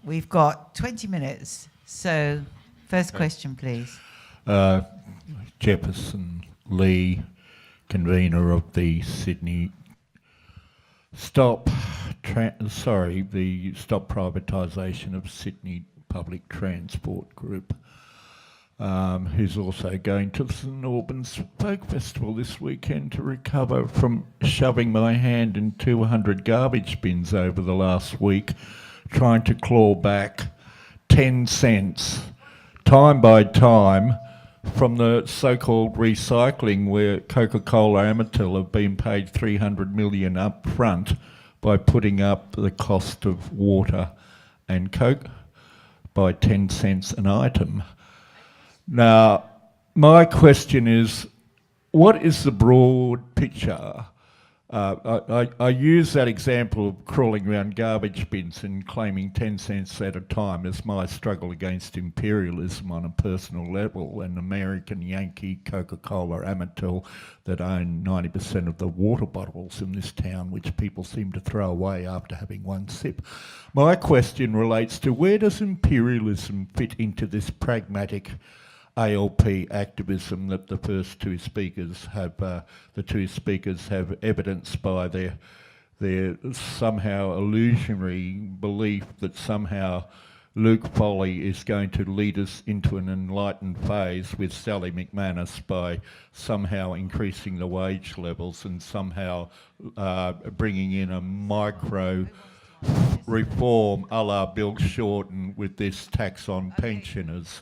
We've got 20 minutes. So, first question, please. Jefferson Lee, convener of the Sydney Stop Privatisation of Sydney Public Transport Group, who's also going to the St Albans Folk Festival this weekend to recover from shoving my hand in 200 garbage bins over the last week, trying to claw back 10 cents, time by time, from the so-called recycling where Coca-Cola Amatil have been paid $300 million up front by putting up the cost of water and Coke by 10 cents an item. Now, my question is, what is the broad picture? I use that example of crawling around garbage bins and claiming 10 cents at a time as my struggle against imperialism on a personal level, and American Yankee Coca-Cola Amatil that own 90% of the water bottles in this town, which people seem to throw away after having one sip. My question relates to, where does imperialism fit into this pragmatic ALP activism that the first two speakers have evidenced by their somehow illusionary belief that somehow Luke Foley is going to lead us into an enlightened phase with Sally McManus by somehow increasing the wage levels and somehow bringing in a micro reform a la Bill Shorten with this tax on pensioners.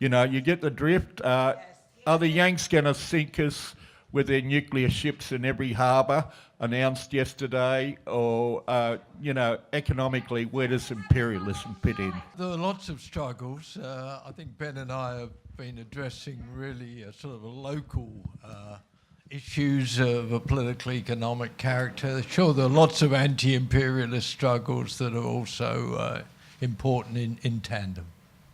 You know, you get the drift. Are the Yanks going to sink us with their nuclear ships in every harbour announced yesterday? Or, economically, where does imperialism fit in? There are lots of struggles. I think Ben and I have been addressing really a sort of a local issues of a political economic character. Sure, there are lots of anti-imperialist struggles that are also important in tandem.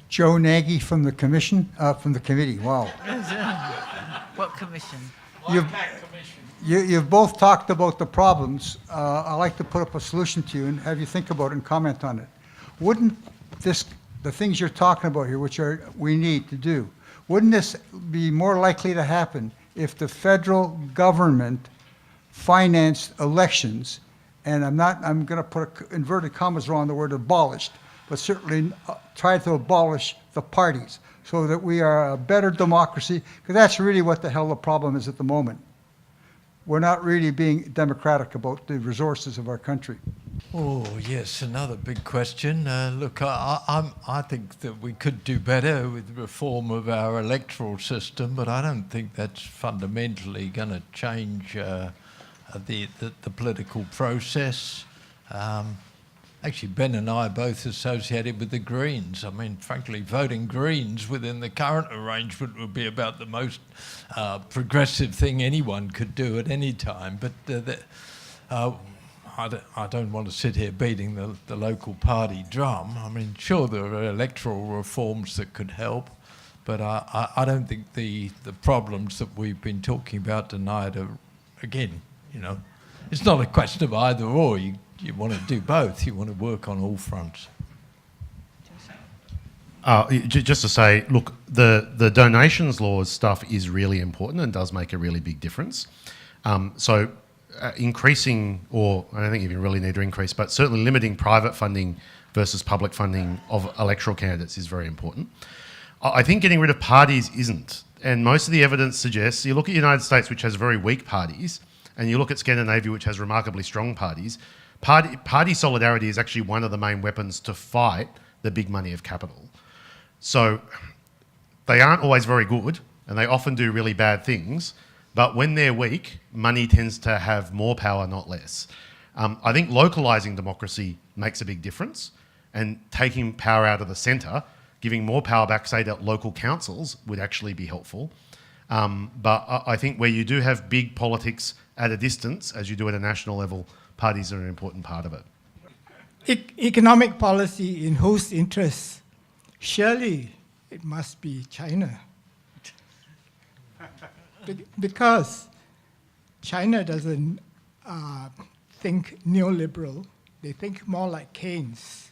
Joe Nagy from the committee. Wow. What commission? You've both talked about the problems. I'd like to put up a solution to you and have you think about it and comment on it. Wouldn't the things you're talking about here, which we need to do, wouldn't this be more likely to happen if the federal government financed elections? And I'm going to put inverted commas around the word abolished, but certainly try to abolish the parties so that we are a better democracy, because that's really what the hell the problem is at the moment. We're not really being democratic about the resources of our country. Oh, yes, another big question. Look, I think that we could do better with reform of our electoral system, but I don't think that's fundamentally going to change the political process. Actually, Ben and I are both associated with the Greens. I mean, frankly, voting Greens within the current arrangement would be about the most progressive thing anyone could do at any time. But I don't want to sit here beating the local party drum. I mean, sure, there are electoral reforms that could help, but I don't think the problems that we've been talking about tonight are, again, it's not a question of either or. You want to do both. You want to work on all fronts. Just to say, look, the donations laws stuff is really important and does make a really big difference. Increasing, or I don't think you really need to increase, but certainly limiting private funding versus public funding of electoral candidates is very important. I think getting rid of parties isn't. And most of the evidence suggests, you look at the United States, which has very weak parties, and you look at Scandinavia, which has remarkably strong parties, party solidarity is actually one of the main weapons to fight the big money of capital. So they aren't always very good, and they often do really bad things, but when they're weak, money tends to have more power, not less. I think localising democracy makes a big difference, and taking power out of the centre, giving more power back, say, to local councils would actually be helpful. But I think where you do have big politics at a distance, as you do at a national level, parties are an important part of it. Economic policy in whose interests? Surely it must be China. Because China doesn't think neoliberal, they think more like Keynes.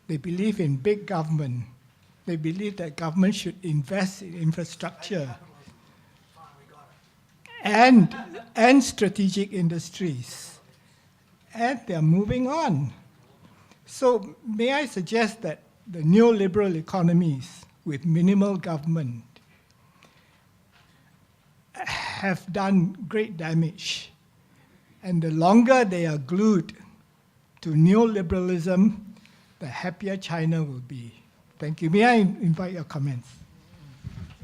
They believe in big government. They believe that government should invest in infrastructure and strategic industries. And they're moving on. So may I suggest that the neoliberal economies with minimal government have done great damage. And the longer they are glued to neoliberalism, the happier China will be. Thank you. May I invite your comments?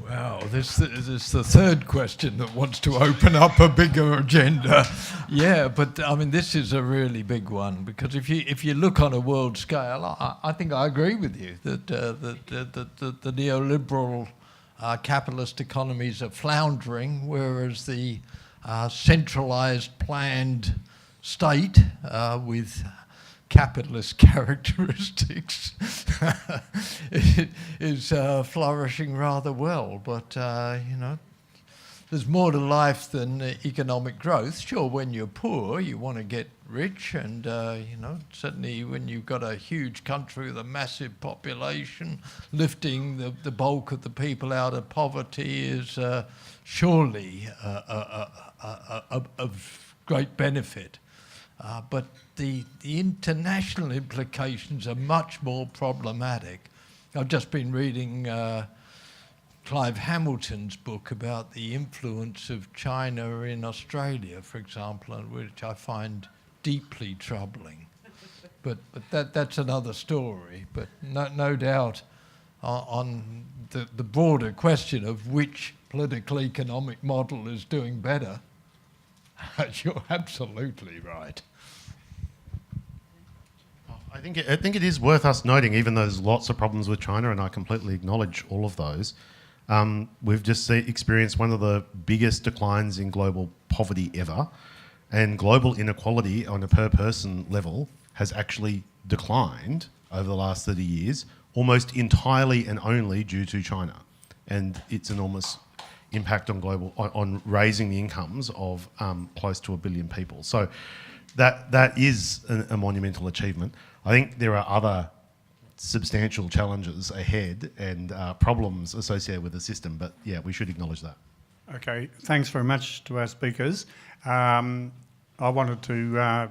Wow, this is the third question that wants to open up a bigger agenda. Yeah, but I mean, this is a really big one, because if you look on a world scale, I think I agree with you that the neoliberal capitalist economies are floundering, whereas the centralised planned state with capitalist characteristics is flourishing rather well. But, there's more to life than economic growth. Sure, when you're poor, you want to get rich, and, certainly when you've got a huge country with a massive population, lifting the bulk of the people out of poverty is surely of great benefit. But the international implications are much more problematic. I've just been reading Clive Hamilton's book about the influence of China in Australia, for example, which I find deeply troubling. But that's another story. But no doubt on the broader question of which political economic model is doing better, you're absolutely right. I think it is worth us noting, even though there's lots of problems with China, and I completely acknowledge all of those, we've just experienced one of the biggest declines in global poverty ever, and global inequality on a per-person level has actually declined over the last 30 years, almost entirely and only due to China and its enormous impact on raising the incomes of close to 1 billion people. So that is a monumental achievement. I think there are other substantial challenges ahead and problems associated with the system, but yeah, we should acknowledge that. Okay, thanks very much to our speakers. I wanted to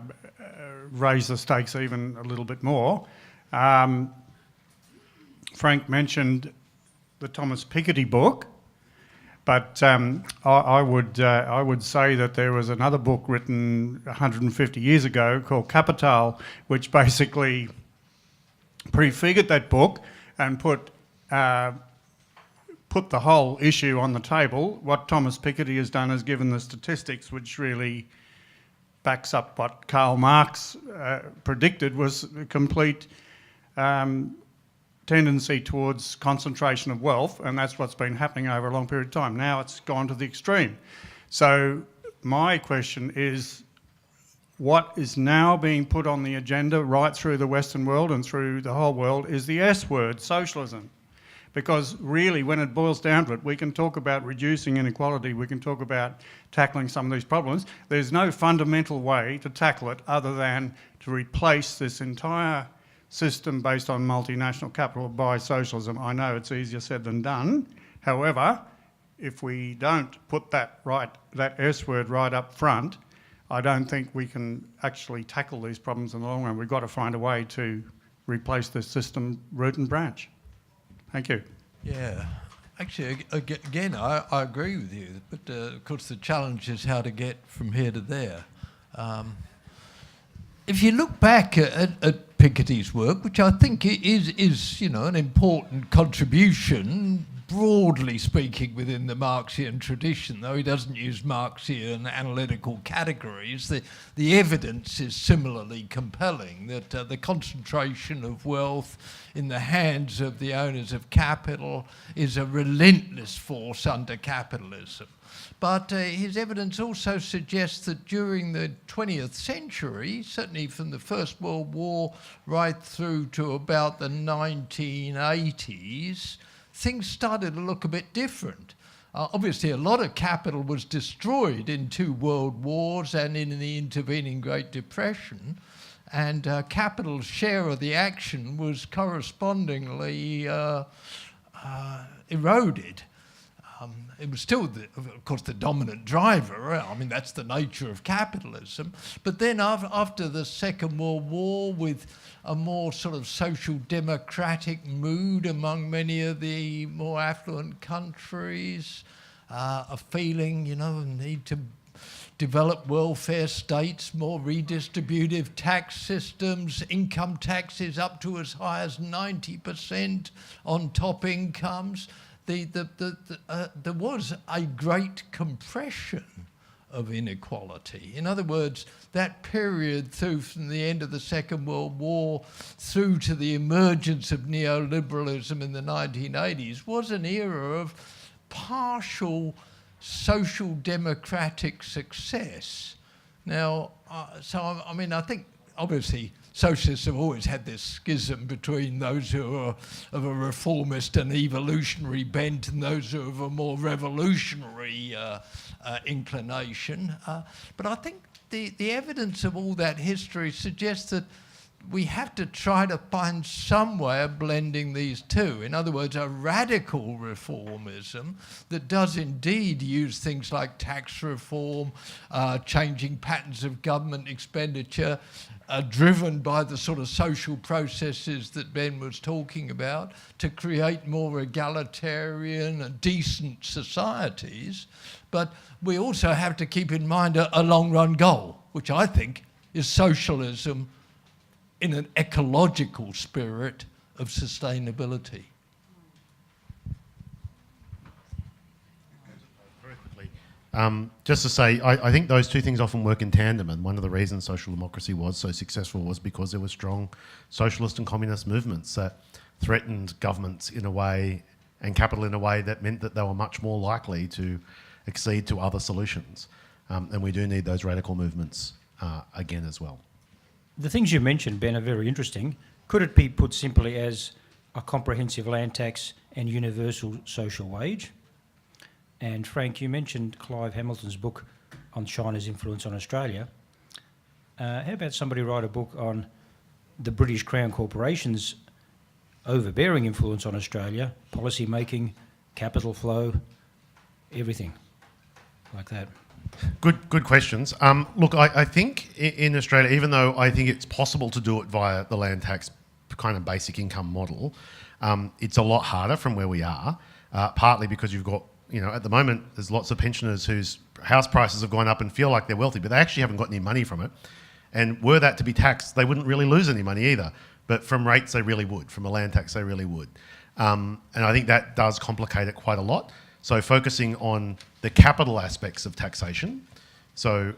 raise the stakes even a little bit more. Frank mentioned the Thomas Piketty book, but I would say that there was another book written 150 years ago called Capital, which basically prefigured that book and put the whole issue on the table. What Thomas Piketty has done is given the statistics, which really backs up what Karl Marx predicted was a complete tendency towards concentration of wealth, and that's what's been happening over a long period of time. Now it's gone to the extreme. So my question is, what is now being put on the agenda right through the Western world and through the whole world is the S word, socialism. Because really, when it boils down to it, we can talk about reducing inequality, we can talk about tackling some of these problems. There's no fundamental way to tackle it other than to replace this entire system based on multinational capital by socialism. I know it's easier said than done. However, if we don't put that S word right up front, I don't think we can actually tackle these problems in the long run. We've got to find a way to replace this system root and branch. Thank you. Yeah. Actually, again, I agree with you, but of course the challenge is how to get from here to there. If you look back at Piketty's work, which I think is an important contribution, broadly speaking, within the Marxian tradition, though he doesn't use Marxian analytical categories, the evidence is similarly compelling, that the concentration of wealth in the hands of the owners of capital is a relentless force under capitalism. But his evidence also suggests that during the 20th century, certainly from the First World War right through to about the 1980s, things started to look a bit different. Obviously, a lot of capital was destroyed in 2 world wars and in the intervening Great Depression. and capital's share of the action was correspondingly eroded. It was still, of course, the dominant driver. I mean, that's the nature of capitalism. But then after the Second World War, with a more sort of social democratic mood among many of the more affluent countries, a feeling, you know, need to develop welfare states, more redistributive tax systems, income taxes up to as high as 90% on top incomes. There was a great compression of inequality. In other words, that period through from the end of the Second World War through to the emergence of neoliberalism in the 1980s was an era of partial social democratic success. Now, I mean, I think obviously socialists have always had this schism between those who are of a reformist and evolutionary bent and those who are of a more revolutionary inclination. But I think the evidence of all that history suggests that we have to try to find some way of blending these two. In other words, a radical reformism that does indeed use things like tax reform, changing patterns of government expenditure, driven by the sort of social processes that Ben was talking about, to create more egalitarian and decent societies. But we also have to keep in mind a long-run goal, which I think is socialism in an ecological spirit of sustainability. Very quickly, just to say, I think those two things often work in tandem, and one of the reasons social democracy was so successful was because there were strong socialist and communist movements that threatened governments in a way and capital in a way that meant that they were much more likely to accede to other solutions. And we do need those radical movements again as well. The things you mentioned, Ben, are very interesting. Could it be put simply as a comprehensive land tax and universal social wage? And Frank, you mentioned Clive Hamilton's book on China's influence on Australia. How about somebody write a book on the British Crown Corporation's overbearing influence on Australia, policy making, capital flow, everything like that? Good questions. Look, I think in Australia, even though I think it's possible to do it via the land tax kind of basic income model, it's a lot harder from where we are, partly because you've got, you know, at the moment, there's lots of pensioners whose house prices have gone up and feel like they're wealthy, but they actually haven't got any money from it. And were that to be taxed, they wouldn't really lose any money either. But from rates, they really would. From a land tax, they really would. And I think that does complicate it quite a lot. So focusing on the capital aspects of taxation, so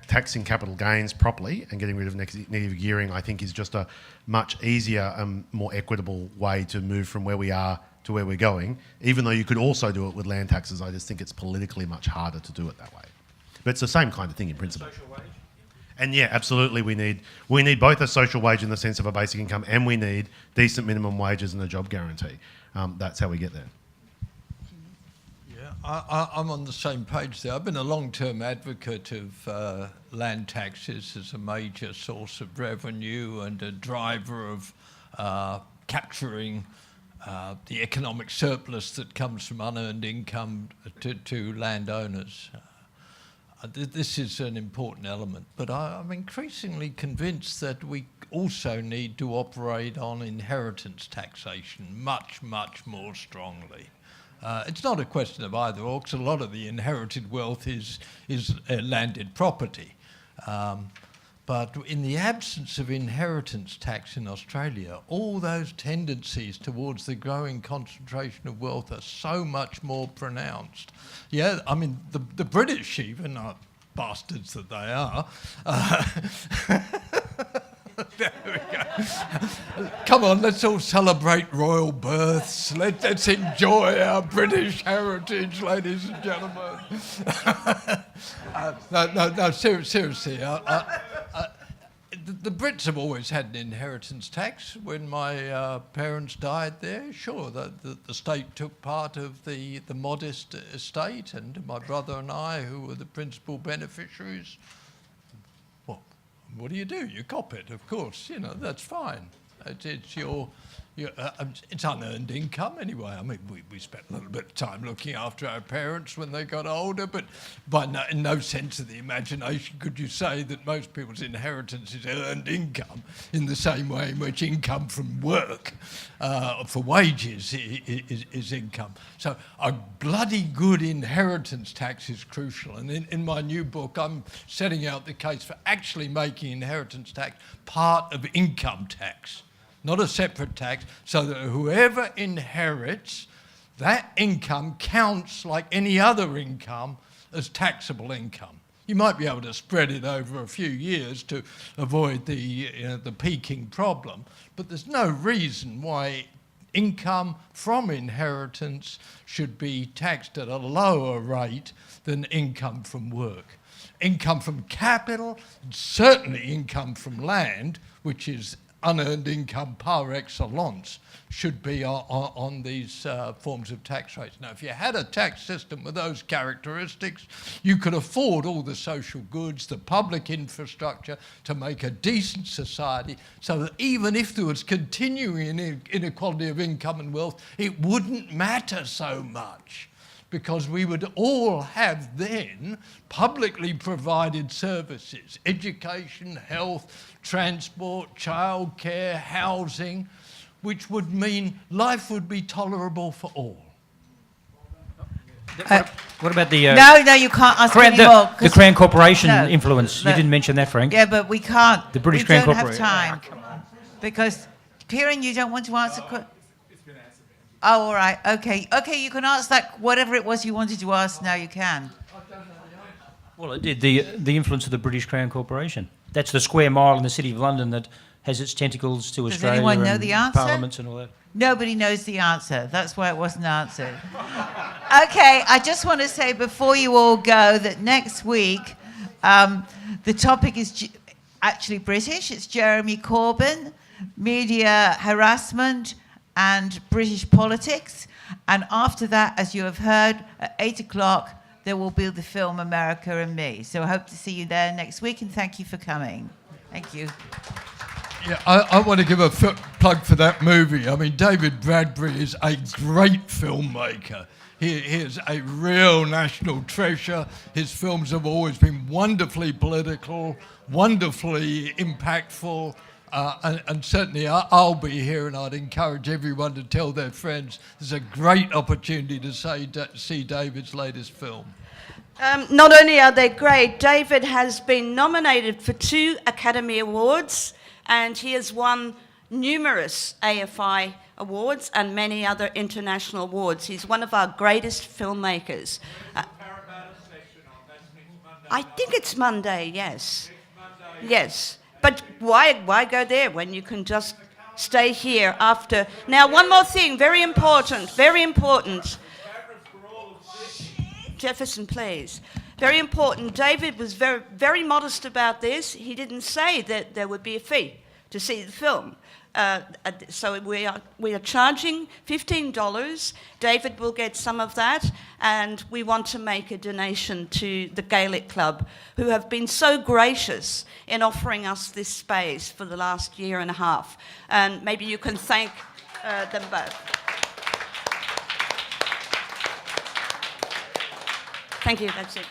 taxing capital gains properly and getting rid of negative gearing, I think is just a much easier and more equitable way to move from where we are to where we're going. Even though you could also do it with land taxes, I just think it's politically much harder to do it that way. But it's the same kind of thing in principle. Social wage? And yeah, absolutely, we need both a social wage in the sense of a basic income, and we need decent minimum wages and a job guarantee. That's how we get there. I'm on the same page there. I've been a long-term advocate of land taxes as a major source of revenue and a driver of capturing the economic surplus that comes from unearned income to landowners. This is an important element, but I'm increasingly convinced that we also need to operate on inheritance taxation much, much more strongly. It's not a question of either or, because a lot of the inherited wealth is landed property. But in the absence of inheritance tax in Australia, all those tendencies towards the growing concentration of wealth are so much more pronounced. Yeah, I mean, the British even, bastards that they are, there we go. Come on, let's all celebrate royal births. Let's enjoy our British heritage, ladies and gentlemen. No, seriously. The Brits have always had an inheritance tax. When my parents died there, sure, the state took part of the modest estate, and my brother and I, who were the principal beneficiaries, what do? You cop it, of course. You know, that's fine. It's it's unearned income anyway. I mean, we spent a little bit of time looking after our parents when they got older, but in no sense of the imagination could you say that most people's inheritance is earned income in the same way in which income from work for wages is income. So a bloody good inheritance tax is crucial. And in my new book, I'm setting out the case for actually making inheritance tax part of income tax, not a separate tax, so that whoever inherits, that income counts like any other income as taxable income. You might be able to spread it over a few years to avoid the peaking problem, but there's no reason why income from inheritance should be taxed at a lower rate than income from work. Income from capital, certainly income from land, which is unearned income par excellence, should be on these forms of tax rates. Now, if you had a tax system with those characteristics, you could afford all the social goods, the public infrastructure to make a decent society, so that even if there was continuing inequality of income and wealth, it wouldn't matter so much, because we would all have then publicly provided services: education, health, transport, childcare, housing, which would mean life would be tolerable for all. What about the No, you can't ask any more. the Crown Corporation No, influence? no. You didn't mention that, Frank. Yeah, but we can't. The British we Crown don't have Corporation. time. Because, Kieran, you don't want to answer... Oh, all right. Okay. Okay, you can ask that, whatever it was you wanted to ask, now you can. Well, it did. The influence of the British Crown Corporation. That's the square mile in the City of London that has its tentacles to Does Australia anyone know and the answer? parliaments and all that. Nobody knows the answer. That's why it wasn't answered. Okay, I just want to say before you all go that next week the topic is actually British. It's Jeremy Corbyn, media harassment and British politics. And after that, as you have heard, at 8 o'clock, there will be the film America and Me. So I hope to see you there next week, and thank you for coming. Thank you. Yeah, I want to give a plug for that movie. I mean, David Bradbury is a great filmmaker. He is a real national treasure. His films have always been wonderfully political, wonderfully impactful, and certainly I'll be here, and I'd encourage everyone to tell their friends there's a great opportunity to see David's latest film. Not only are they great, David has been nominated for 2 Academy Awards, and he has won numerous AFI awards and many other international awards. He's one of our greatest filmmakers. I think it's Monday, yes. Yes. But why go there when you can just stay here after? Now, one more thing, very important. Jefferson, please. Very important. David was very, very modest about this. He didn't say that there would be a fee to see the film. So we are charging $15. David will get some of that, and we want to make a donation to the Gaelic Club, who have been so gracious in offering us this space for the last year and a half. And maybe you can thank them both. Thank you, that's it.